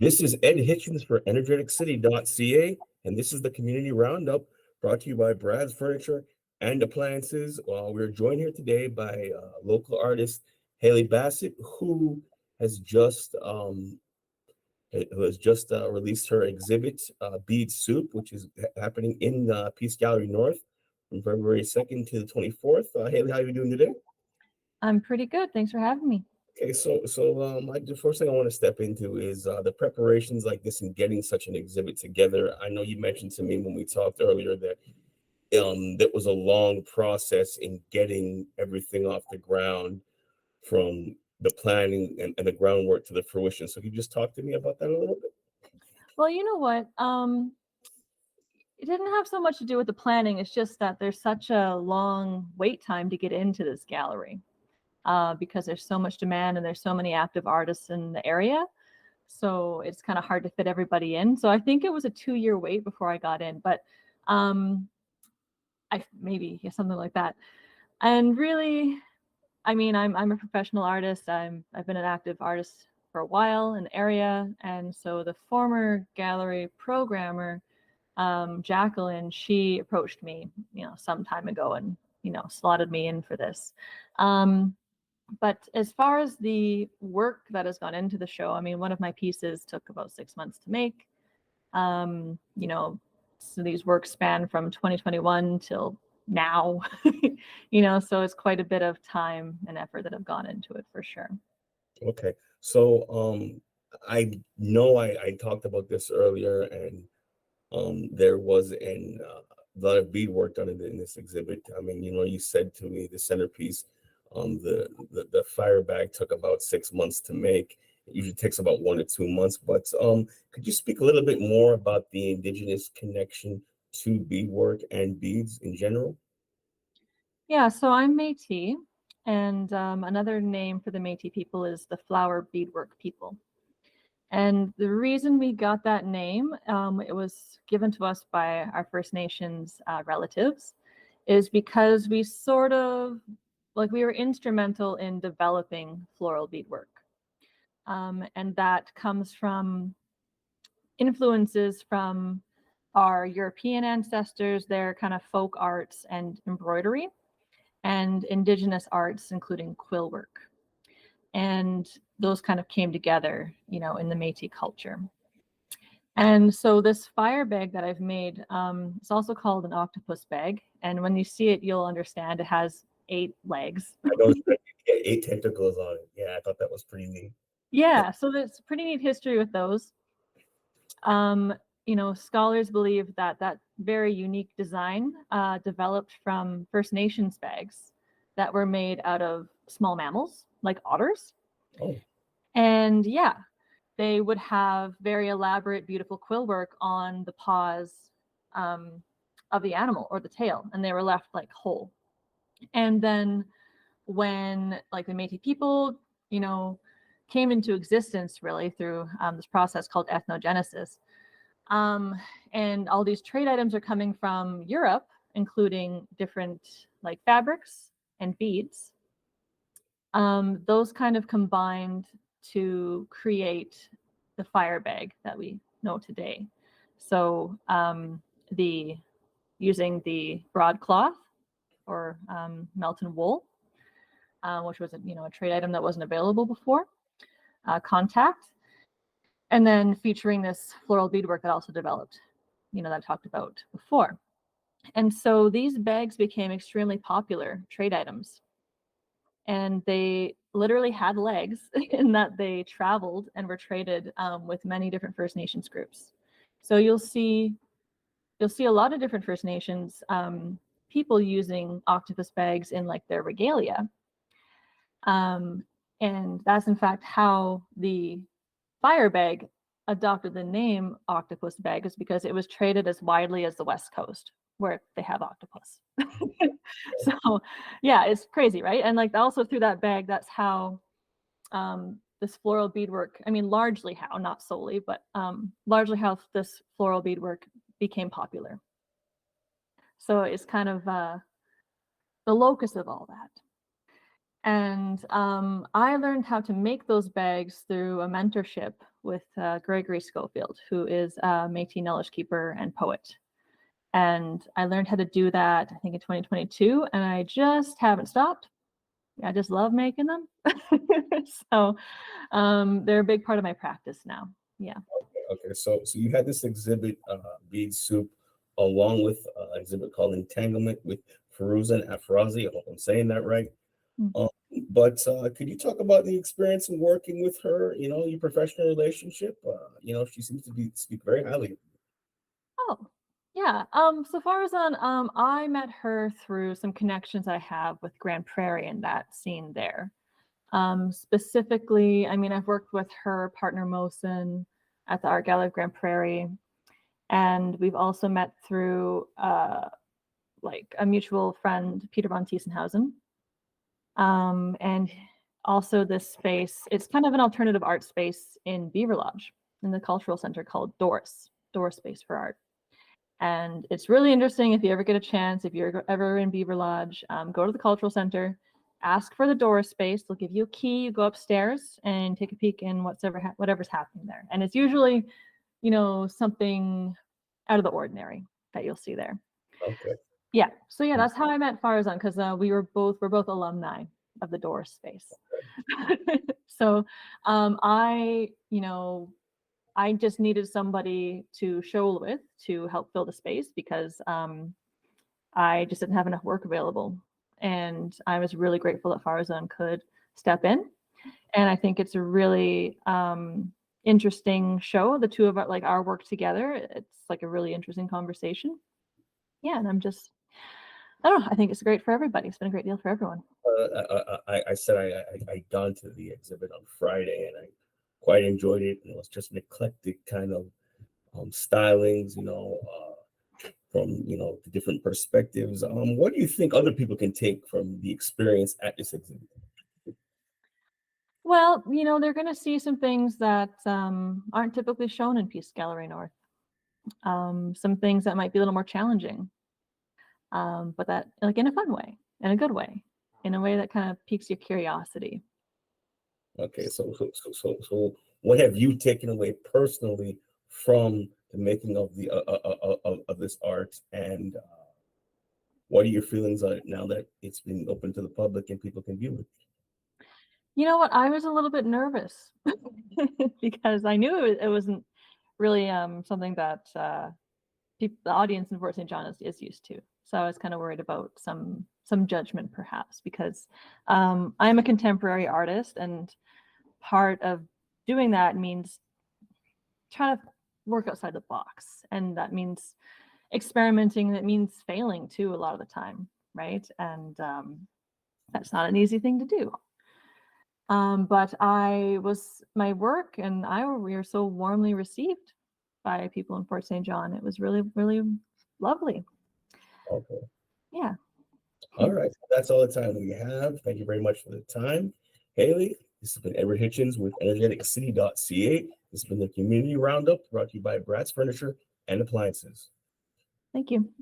This is Ed Hitchens for Energeticcity.ca, and this is the Community Roundup brought to you by Brad's Furniture and Appliances. We're joined here today by local artist Haley Bassett, who has just released her exhibit, Bead Soup, which is happening in Peace Gallery North from February 2nd to the 24th. Haley, how are you doing today? I'm pretty good. Thanks for having me. Okay, like the first thing I want to step into is the preparations like this and getting such an exhibit together. I know you mentioned to me when we talked earlier that that was a long process in getting everything off the ground from the planning and the groundwork to the fruition. So can you just talk to me about that a little bit? Well, you know what? It didn't have so much to do with the planning. It's just that there's such a long wait time to get into this gallery because there's so much demand and there's so many active artists in the area. So it's kind of hard to fit everybody in. So I think it was a 2-year wait before I got in, but something like that. And really, I mean, I'm a professional artist. I've been an active artist for a while in the area, and so the former gallery programmer, Jacqueline, she approached me, some time ago, and slotted me in for this. But as far as the work that has gone into the show, I mean, one of my pieces took about 6 months to make. So these works span from 2021 till now, so it's quite a bit of time and effort that have gone into it for sure. Okay, so I know I talked about this earlier, and there was a lot of beadwork done in this exhibit. I mean, you said to me the centerpiece, the fire bag took about 6 months to make. It usually takes about 1 to 2 months. But could you speak a little bit more about the indigenous connection to beadwork and beads in general? Yeah, so I'm Métis, and another name for the Métis people is the flower beadwork people. And the reason we got that name, it was given to us by our First Nations relatives, is because we sort of, we were instrumental in developing floral beadwork. And that comes from influences from our European ancestors, their kind of folk arts and embroidery, and indigenous arts, including quill work. And those kind of came together, in the Métis culture. And so this fire bag that I've made, it's also called an octopus bag. And when you see it, you'll understand it has 8 legs. I know it's 8 tentacles on it. Yeah, I thought that was pretty neat. Yeah, so there's pretty neat history with those. Scholars believe that very unique design developed from First Nations bags that were made out of small mammals like otters. Oh. And yeah, they would have very elaborate, beautiful quill work on the paws of the animal or the tail, and they were left whole. And then when the Métis people, came into existence really through this process called ethnogenesis, and all these trade items are coming from Europe, including different fabrics and beads. Those kind of combined to create the fire bag that we know today. So using the broadcloth or Melton wool, which was a trade item that wasn't available before, contact, and then featuring this floral beadwork that also developed, that I talked about before. And so these bags became extremely popular trade items. And they literally had legs in that they traveled and were traded with many different First Nations groups. So you'll see a lot of different First Nations people using octopus bags in their regalia. And that's in fact how the fire bag adopted the name octopus bag, is because it was traded as widely as the West Coast, where they have octopus. So yeah, it's crazy, right? And also through that bag, that's how this floral beadwork, I mean, largely how, not solely, but largely how this floral beadwork became popular. So it's kind of the locus of all that. And I learned how to make those bags through a mentorship with Gregory Schofield, who is a Métis knowledge keeper and poet. And I learned how to do that, I think, in 2022, and I just haven't stopped. I just love making them. So they're a big part of my practice now. Yeah. Okay, so you had this exhibit, Bead Soup, along with an exhibit called Entanglement with Feruza Afrazi. I hope I'm saying that right. Mm. Um, but could you talk about the experience of working with her? You know, your professional relationship. You know, she seems to speak very highly of Oh, yeah. So far as on, I met her through some connections I have with Grand Prairie and that scene there. Specifically, I mean, I've worked with her partner Mosen at the Art Gallery of Grand Prairie, and we've also met through like a mutual friend, Peter von Tiesenhausen. And also this space, it's kind of an alternative art space in Beaver Lodge in the cultural center called Doris Space for Art. And it's really interesting if you ever get a chance, if you're ever in Beaver Lodge, go to the cultural center, ask for the Doris space. They'll give you a key. You go upstairs and take a peek in whatever's happening there. And it's usually, you know, something out of the ordinary that you'll see there. Okay. Yeah. So yeah, that's how I met Farzan, because we're both alumni of the Doris space. So I just needed somebody to show with to help fill the space because I just didn't have enough work available. And I was really grateful that Farzan could step in. And I think it's a really interesting show. The two of our, like our work together, it's like a really interesting conversation. Yeah, and I don't know. I think it's great for everybody. It's been a great deal for everyone. I said I gone to the exhibit on Friday and I quite enjoyed it. And it was just an eclectic kind of stylings, you know, from the different perspectives. What do you think other people can take from the experience at this exhibit? Well, they're going to see some things that aren't typically shown in Peace Gallery North. Some things that might be a little more challenging, but that like in a fun way, in a good way, in a way that kind of piques your curiosity. Okay, what have you taken away personally from the making of the of this art, and what are your feelings on it now that it's been open to the public and people can view it? You know what? I was a little bit nervous because I knew it wasn't really something that the audience in Fort St. John is used to. So I was kind of worried about some judgment perhaps because I'm a contemporary artist, and part of doing that means trying to work outside the box, and that means experimenting. That means failing too a lot of the time, right? And that's not an easy thing to do. But my work and we were so warmly received by people in Fort St. John. It was really, really lovely. Okay. Yeah. All right. That's all the time we have. Thank you very much for the time. Haley, this has been Edward Hitchens with Energeticcity.ca. This has been the Community Roundup brought to you by Brad's Furniture and Appliances. Thank you.